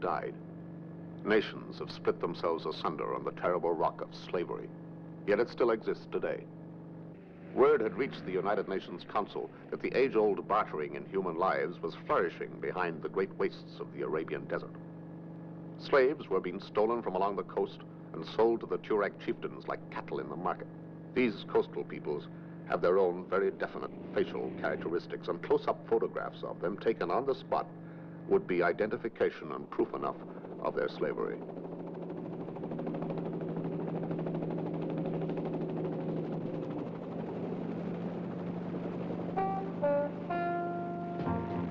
died. Nations have split themselves asunder on the terrible rock of slavery, yet it still exists today. Word had reached the United Nations Council that the age-old bartering in human lives was flourishing behind the great wastes of the Arabian desert. Slaves were being stolen from along the coast and sold to the Tuareg chieftains like cattle in the market. These coastal peoples have their own very definite facial characteristics, and close-up photographs of them taken on the spot would be identification and proof enough of their slavery.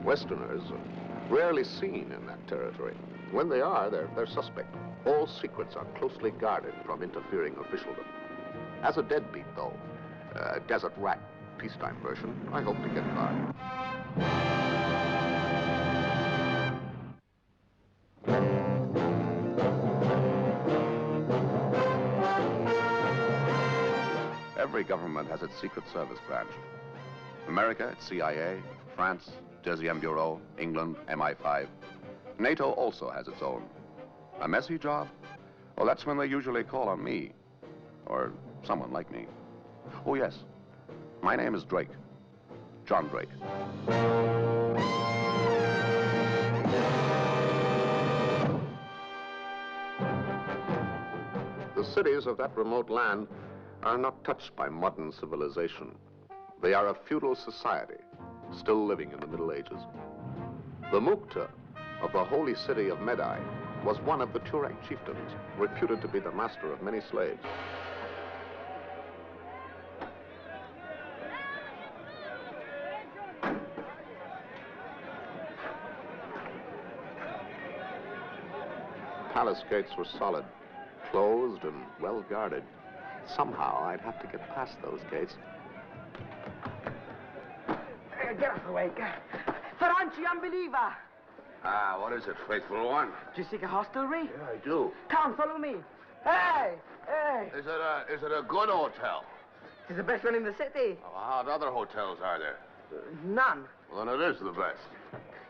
Westerners are rarely seen in that territory. When they are, they're suspect. All secrets are closely guarded from interfering officialdom. As a deadbeat, though, desert rat peacetime version, I hope to get by. Every government has its Secret Service branch. America, its CIA, France, Deuxième Bureau, England, MI5. NATO also has its own. A messy job? Well, that's when they usually call on me, or someone like me. Oh, yes. My name is Drake. John Drake. The cities of that remote land are not touched by modern civilization. They are a feudal society, still living in the Middle Ages. The Mukta of the holy city of Medai was one of the Tuareg chieftains, reputed to be the master of many slaves. Palace gates were solid, closed and well guarded. Somehow I'd have to get past those gates. Get off the way. Ferranci, unbeliever. Ah, what is it, faithful one? Do you seek a hostelry? Yeah, I do. Come, follow me. Hey, hey. Is it a good hotel? It's the best one in the city. Oh, what other hotels are there? None. Well, then it is the best.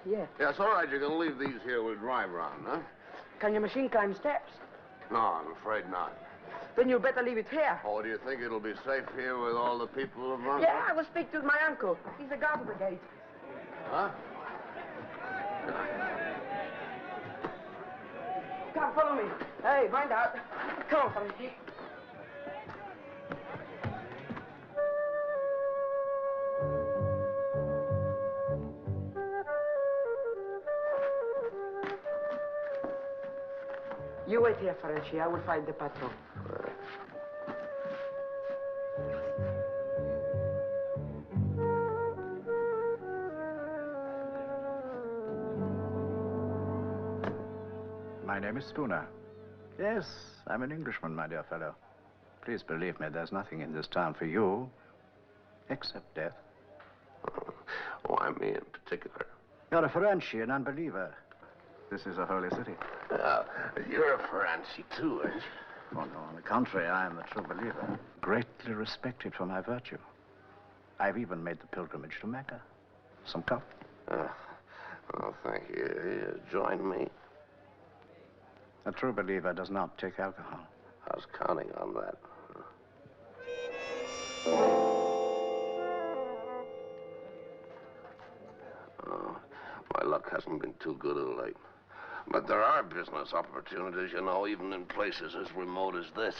Yeah. Yeah, it's all right. You can leave these here. We'll drive round, huh? Can your machine climb steps? No, I'm afraid not. Then you better leave it here. Oh, do you think it'll be safe here with all the people around? Yeah, I will speak to my uncle. He's the guard of the gate. Huh? Come, follow me. Hey, find out. Come on, Ferranci. You wait here, Ferranci. I will find the patron. My name is Spooner. Yes, I'm an Englishman, my dear fellow. Please believe me, there's nothing in this town for you, except death. Why me in particular? You're a Ferranci, an unbeliever. This is a holy city. You're a Ferranci, too, aren't you? Oh, no, on the contrary, I am a true believer. Greatly respected for my virtue. I've even made the pilgrimage to Mecca. Some cup? Oh, thank you. Here, join me. A true believer does not take alcohol. I was counting on that. Oh, my luck hasn't been too good of late. But there are business opportunities, you know, even in places as remote as this.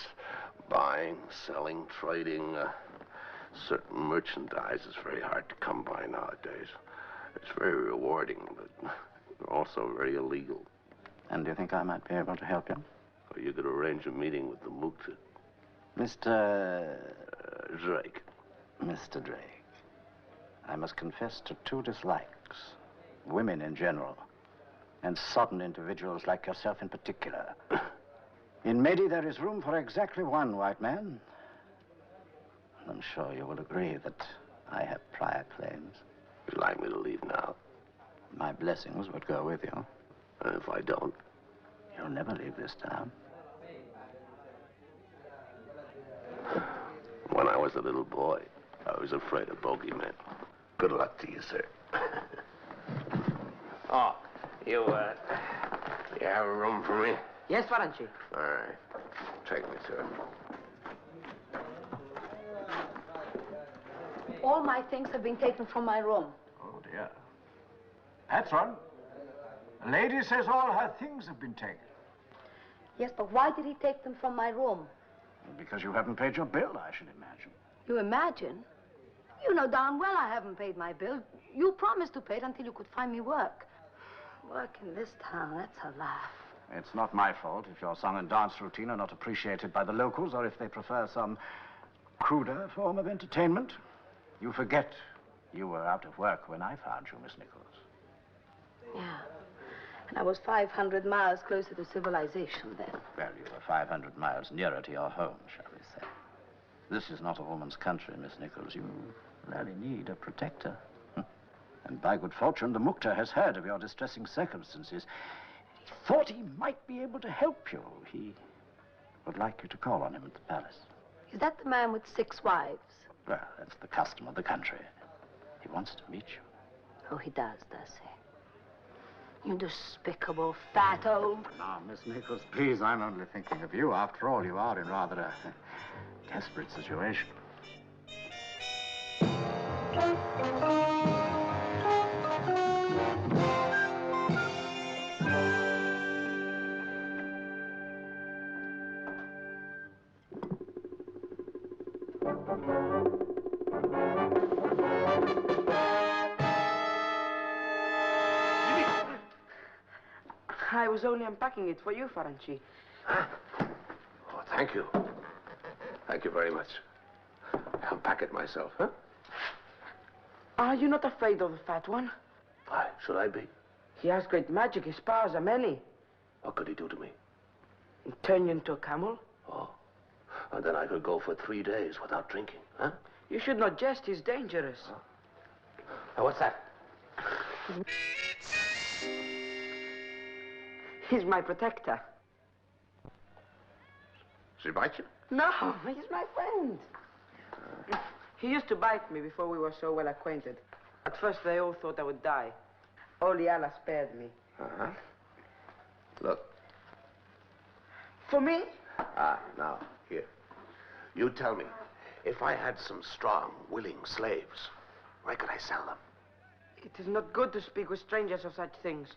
Buying, selling, trading, certain merchandise is very hard to come by nowadays. It's very rewarding, but also very illegal. And do you think I might be able to help you? Or you could arrange a meeting with the Mukta. Mr. Drake. Mr. Drake, I must confess to two dislikes. Women in general, and sodden individuals like yourself in particular. In Medi, there is room for exactly one white man. And I'm sure you will agree that I have prior claims. You'd like me to leave now? My blessings would go with you. And if I don't? You'll never leave this town. When I was a little boy, I was afraid of bogeymen. Good luck to you, sir. Oh, you You have a room for me? Yes, Faranchi. All right. Take me to it. All my things have been taken from my room. Oh, dear. Patron, the lady says all her things have been taken. Yes, but why did he take them from my room? Because you haven't paid your bill, I should imagine. You imagine? You know darn well I haven't paid my bill. You promised to pay it until you could find me work. Work in this town, that's a laugh. It's not my fault if your song and dance routine are not appreciated by the locals, or if they prefer some cruder form of entertainment. You forget you were out of work when I found you, Miss Nichols. Yeah. And I was 500 miles closer to civilization then. Well, you were 500 miles nearer to your home, shall we say. This is not a woman's country, Miss Nichols. You really need a protector. And by good fortune, the Mukta has heard of your distressing circumstances. He thought he might be able to help you. He would like you to call on him at the palace. Is that the man with 6 wives? Well, that's the custom of the country. He wants to meet you. Oh, he does he? You despicable fat old... Now, Miss Nichols, please, I'm only thinking of you. After all, you are in rather a desperate situation. I was only unpacking it for you, Faranchi. Oh, thank you. Thank you very much. I'll pack it myself, huh? Are you not afraid of the fat one? Why should I be? He has great magic. His powers are many. What could he do to me? Turn you into a camel? Oh, and then I could go for 3 days without drinking, huh? You should not jest. He's dangerous. Huh? Now, what's that? He's my protector. She bite you? No, he's my friend. He used to bite me before we were so well acquainted. At first, they all thought I would die. Only Allah spared me. Uh-huh. Look. For me? Now, here. You tell me, if I had some strong, willing slaves, where could I sell them? It is not good to speak with strangers of such things.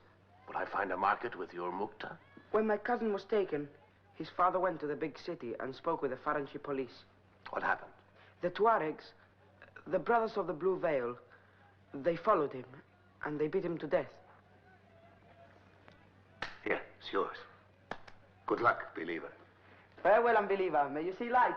Would I find a market with your Mukta? When my cousin was taken, his father went to the big city and spoke with the Faranchi police. What happened? The Tuaregs, the brothers of the Blue Veil, they followed him and they beat him to death. Here, it's yours. Good luck, believer. Farewell, unbeliever. May you see light.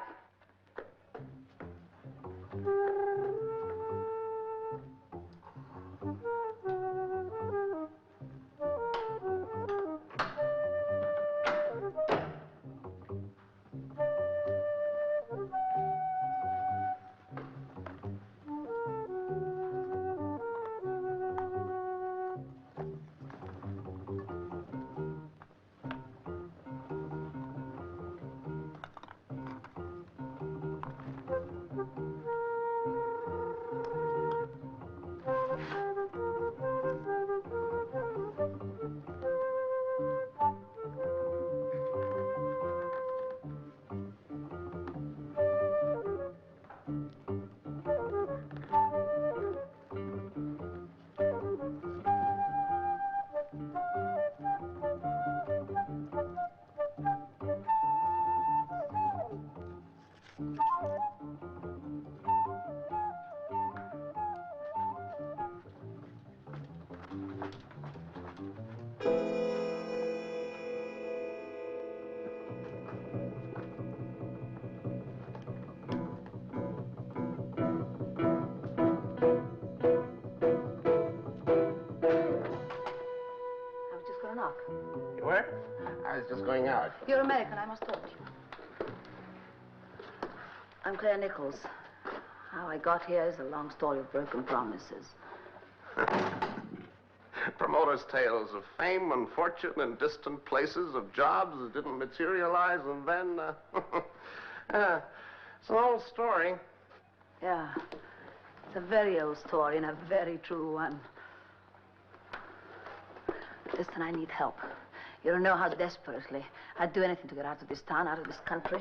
You were? I was just going out. You're American, I must talk to you. I'm Claire Nichols. How I got here is a long story of broken promises. Promoters' tales of fame and fortune in distant places, of jobs that didn't materialize, and then, it's an old story. Yeah. It's a very old story and a very true one. Listen, I need help. You don't know how desperately I'd do anything to get out of this town, out of this country.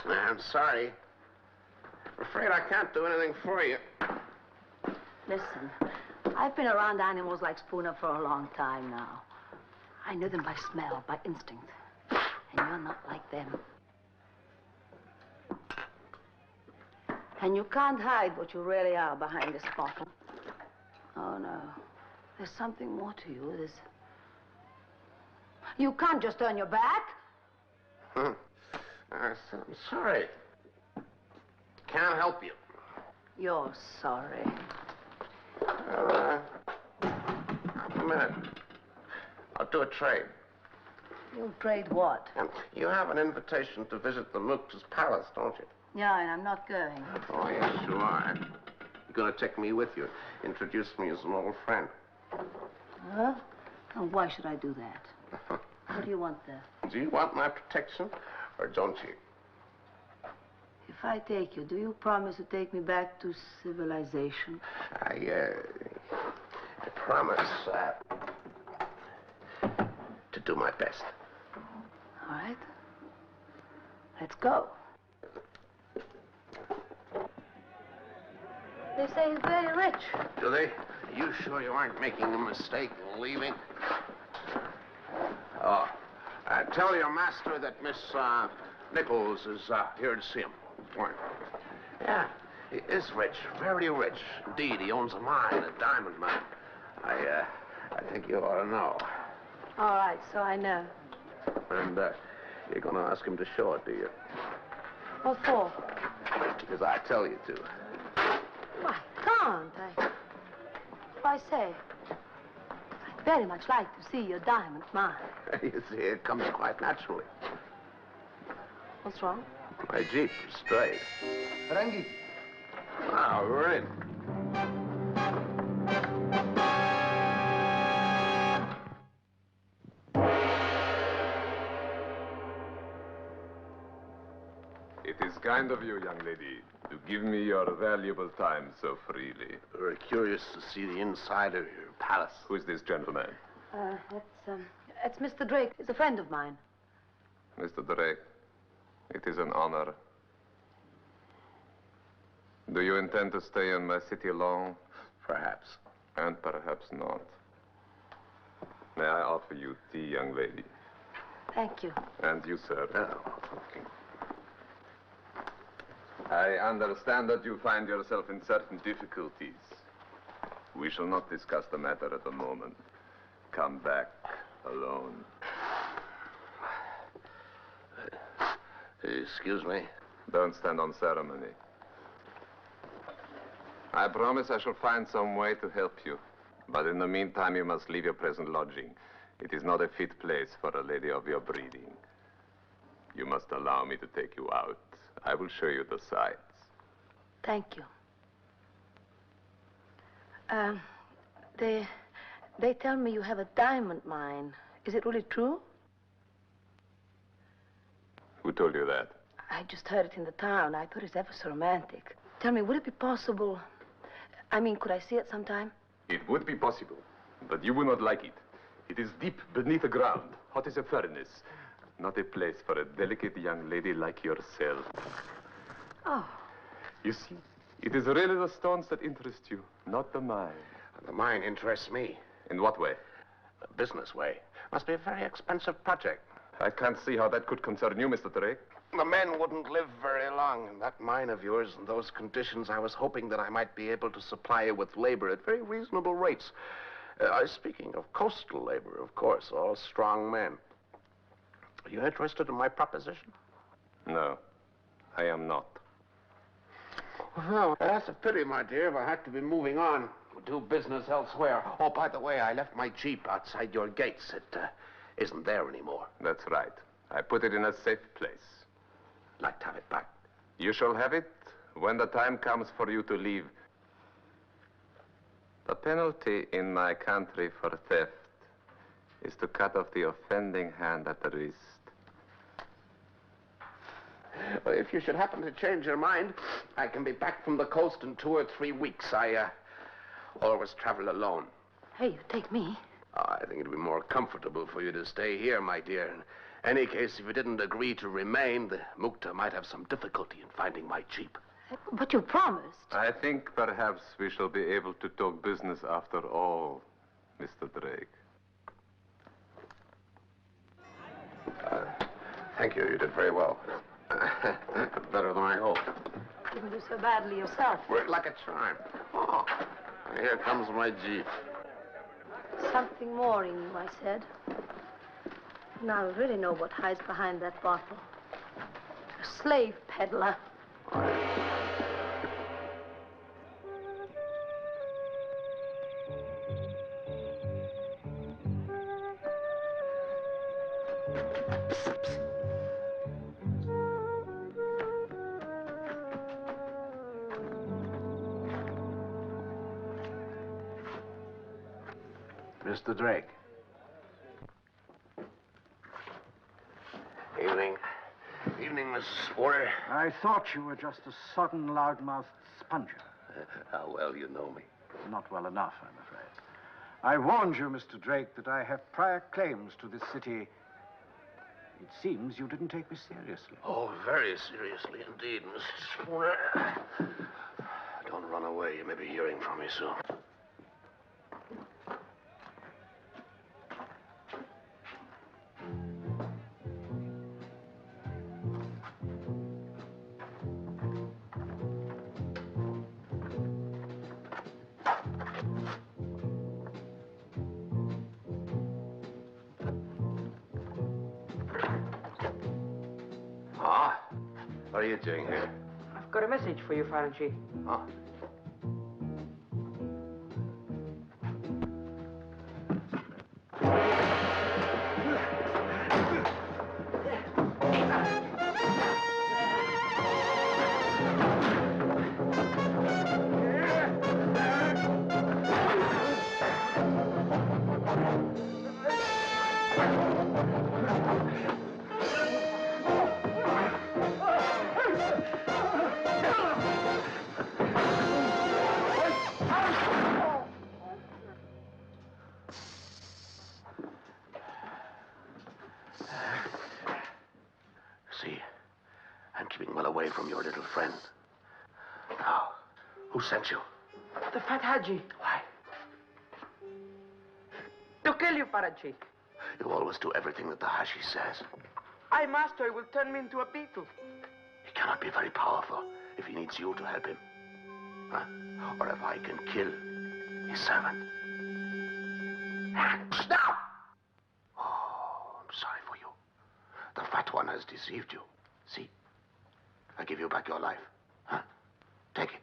I'm sorry. I'm afraid I can't do anything for you. Listen, I've been around animals like Spooner for a long time now. I know them by smell, by instinct. And you're not like them. And you can't hide what you really are behind this bottle. Oh, no. There's something more to you. You can't just turn your back. I'm sorry. Can't help you. You're sorry. A minute. I'll do a trade. You'll trade what? You have an invitation to visit the Mook's palace, don't you? Yeah, and I'm not going. Oh, yes, you are. You're going to take me with you. Introduce me as an old friend. Huh? And why should I do that? What do you want there? Do you want my protection, or don't you? If I take you, do you promise to take me back to civilization? I promise to do my best. All right. Let's go. They say he's very rich. Do they? Are you sure you aren't making a mistake in leaving? Oh, tell your master that Miss Nichols is here to see him. Yeah, he is rich, very rich. Indeed, he owns a mine, a diamond mine. I think you ought to know. All right, so I know. And you're going to ask him to show it, do you? What for? Because I tell you to. Why, can't I? Why say? I'd very much like to see your diamond mine. You see, it comes quite naturally. What's wrong? My Jeep is straight. Rangi. Ah, we're in. It is kind of you, young lady, to give me your valuable time so freely. We're curious to see the inside of your palace. Who's this gentleman? It's Mr. Drake. He's a friend of mine. Mr. Drake, it is an honor. Do you intend to stay in my city long? Perhaps. And perhaps not. May I offer you tea, young lady? Thank you. And you, sir. Oh. Okay. I understand that you find yourself in certain difficulties. We shall not discuss the matter at the moment. Come back alone. Excuse me. Don't stand on ceremony. I promise I shall find some way to help you. But in the meantime, you must leave your present lodging. It is not a fit place for a lady of your breeding. You must allow me to take you out. I will show you the sights. Thank you. They tell me you have a diamond mine. Is it really true? Who told you that? I just heard it in the town. I thought it was ever so romantic. Tell me, would it be possible? I mean, could I see it sometime? It would be possible, but you would not like it. It is deep beneath the ground, hot as a furnace. Not a place for a delicate young lady like yourself. Oh. You see, it is really the stones that interest you, not the mine. The mine interests me. In what way? A business way. Must be a very expensive project. I can't see how that could concern you, Mr. Drake. The men wouldn't live very long in that mine of yours in those conditions. I was hoping that I might be able to supply you with labor at very reasonable rates. Speaking of coastal labor, of course, all strong men. Are you interested in my proposition? No, I am not. Well, that's a pity, my dear, if I had to be moving on. Do business elsewhere. Oh, by the way, I left my Jeep outside your gates. It isn't there anymore. That's right. I put it in a safe place. I'd like to have it back. You shall have it when the time comes for you to leave. The penalty in my country for theft is to cut off the offending hand at the wrist. Well, if you should happen to change your mind, I can be back from the coast in 2 or 3 weeks. I always travel alone. Hey, you take me. I think it'd be more comfortable for you to stay here, my dear. In any case, if you didn't agree to remain, the Mukta might have some difficulty in finding my jeep. But you promised. I think perhaps we shall be able to talk business after all, Mr. Drake. Thank you. You did very well. Better than I hoped. Didn't do so badly yourself. Worked like a charm. Oh, here comes my jeep. Something more in you, I said. Now I really know what hides behind that bottle. A slave peddler. Mr. Drake. Evening. Evening, Mrs. Spooner. I thought you were just a sodden, loudmouthed sponger. How well you know me. Not well enough, I'm afraid. I warned you, Mr. Drake, that I have prior claims to this city. It seems you didn't take me seriously. Oh, very seriously indeed, Mrs. Spooner. Don't run away. You may be hearing from me soon. What are you doing here? I've got a message for you, Faranchi. Huh? See, I'm keeping well away from your little friend. Now, who sent you? The fat Haji. Why? To kill you, Faranchi. You always do everything that the Hashi says. I master will turn me into a beetle. He cannot be very powerful if he needs you to help him. Huh? Or if I can kill his servant. Stop! Oh, I'm sorry for you. The fat one has deceived you. See? I give you back your life. Huh? Take it.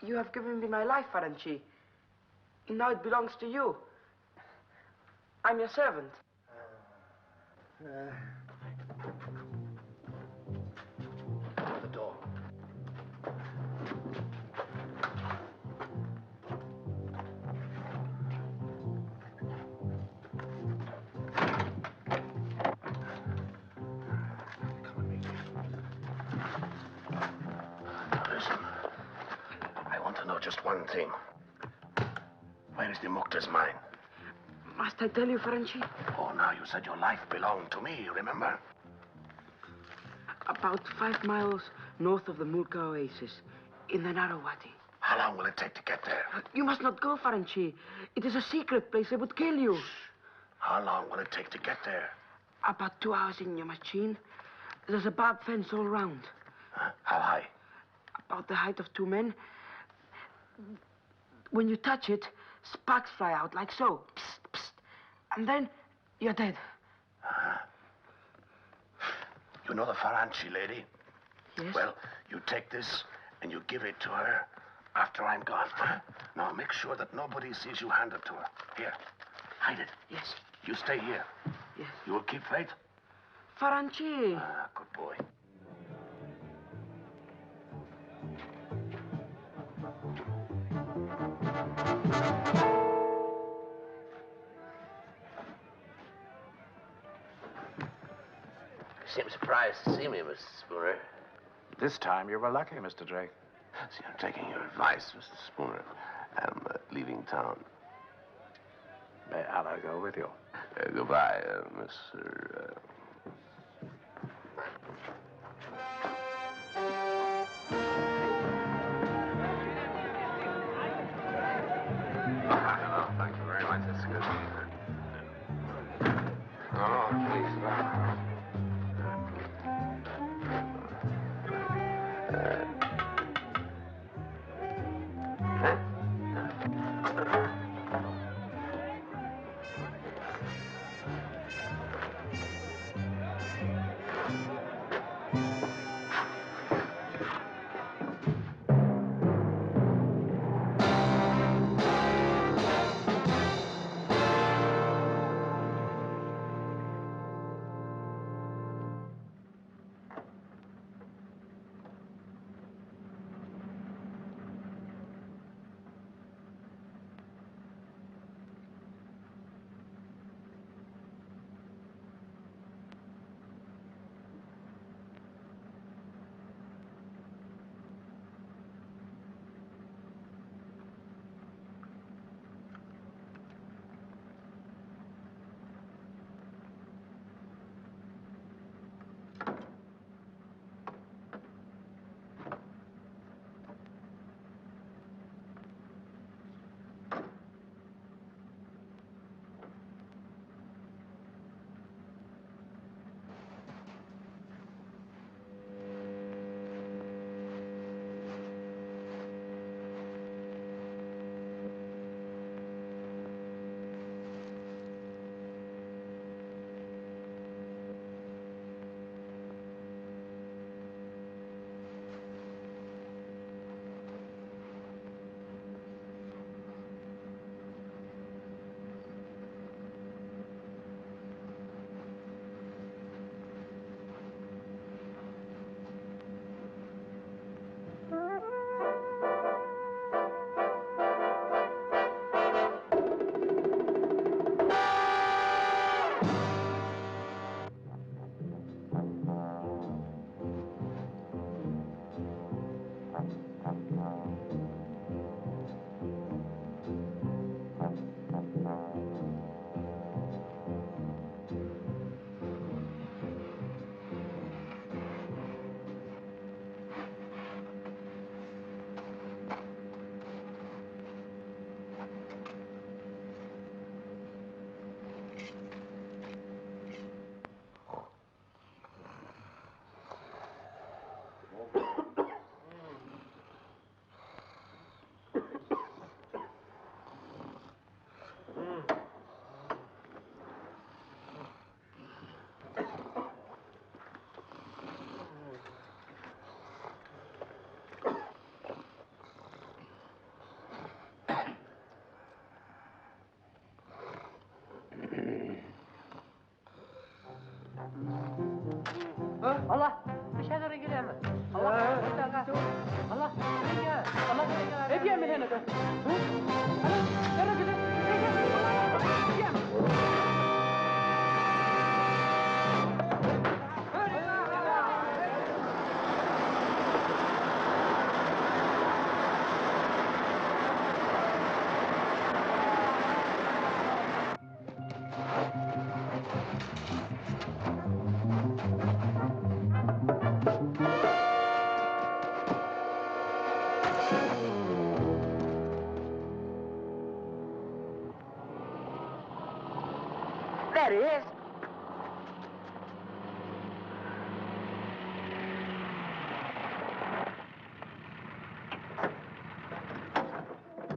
You have given me my life, Faranchi. Now it belongs to you. I'm your servant. The door. Now listen. I want to know just one thing. Where is the Mukta's mine? Must I tell you, Faranchi? Oh, now you said your life belonged to me, remember? About 5 miles north of the Mulka Oasis, in the narrow wadi. How long will it take to get there? You must not go, Faranchi. It is a secret place. They would kill you. How long will it take to get there? About 2 hours in your machine. There's a barbed fence all round. Huh? How high? About the height of 2 men. When you touch it, sparks fly out like so. Psst, psst. And then you're dead. You know the Faranchi lady? Yes? Well, you take this and you give it to her after I'm gone. Huh? Now make sure that nobody sees you hand it to her. Here, hide it. Yes. You stay here. Yes. You will keep faith? Faranchi. Ah, good boy. You seem surprised to see me, Mr. Spooner. This time you were lucky, Mr. Drake. See, I'm taking your advice, Mr. Spooner. I'm leaving town. May Allah go with you. Goodbye, Mr. Oh, thank you very much. That's good. Oh, please. Allah مشان رجال الله الله رجال الله رجال بيعمل هنا ده يا راجل ده There he is.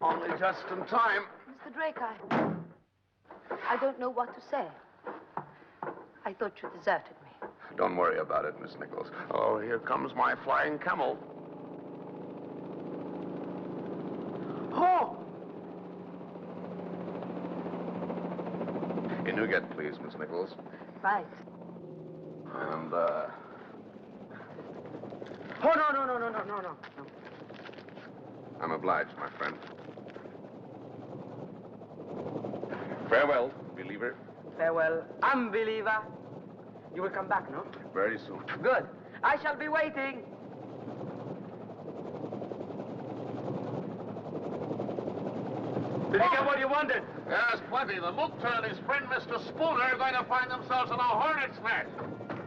Only just in time. Mr. Drake, I don't know what to say. I thought you deserted me. Don't worry about it, Miss Nichols. Oh, here comes my flying camel. Oh! In Newgate, please, Miss Nichols. Right. And, Oh, no. I'm obliged, my friend. Farewell, believer. Farewell, unbeliever. You will come back, no? Very soon. Good. I shall be waiting. Did you get what you wanted? Yes, plenty. The Mukhtar and his friend, Mr. Spooner, are going to find themselves in a hornet's nest.